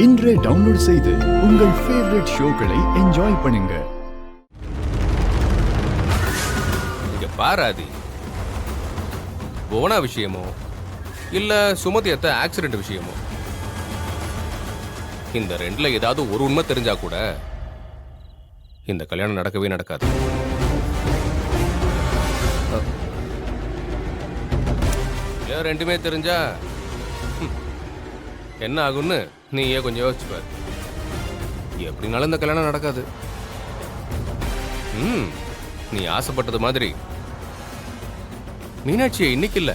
இன்றே டவுன்லோட் செய்து உங்கள் ஃபேவரட் ஷோக்களை என்ஜாய் பண்ணுங்க. இங்க பாராதி போனா விஷயமோ இல்ல சுமதி அத்த ஆக்சிடென்ட் விஷயமோ, இந்த ரெண்டுல ஏதாவது ஒரு உண்மை தெரிஞ்சா கூட இந்த கல்யாணம் நடக்கவே நடக்காது. இல்ல ரெண்டுமே தெரிஞ்சா என்ன ஆகும்னு நீயே கொஞ்சம் யோசிச்சுப்பாரு. எப்படினாலும் இந்த கல்யாணம் நடக்காது. நீ ஆசைப்பட்டது மாதிரி மீனாட்சியை இன்னைக்கு இல்ல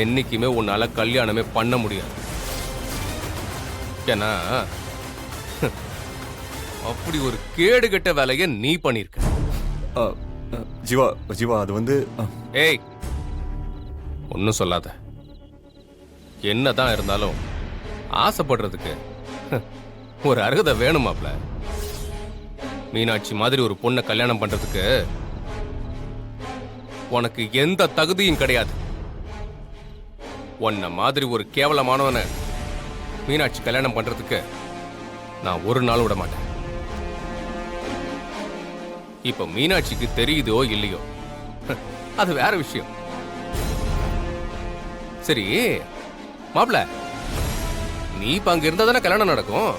என்னைக்குமே உன்னால கல்யாணமே பண்ண முடியாது. ஏன்னா அப்படி ஒரு கேடு கெட்ட வேலையை நீ பண்ணிருக்க. ஜீவா ஜீவா அது வந்து ஏய் ஒன்னும் சொல்லாத. என்னதான் இருந்தாலும் ஆசைப்படுறதுக்கு ஒரு அருகதை வேணுமாப்ல. மீனாட்சி மாதிரி ஒரு பொண்ணை கல்யாணம் பண்றதுக்கு உனக்கு எந்த தகுதியும் கிடையாது. உன்ன மாதிரி ஒரு கேவலமானவனை மீனாட்சி கல்யாணம் பண்றதுக்கு நான் ஒரு நாள் விட மாட்டேன். இப்ப மீனாட்சிக்கு தெரியுதோ இல்லையோ அது வேற விஷயம். சரி மாப்ள, நீ இப்ப அங்க இருந்தா தானே கல்யாணம் நடக்கும்.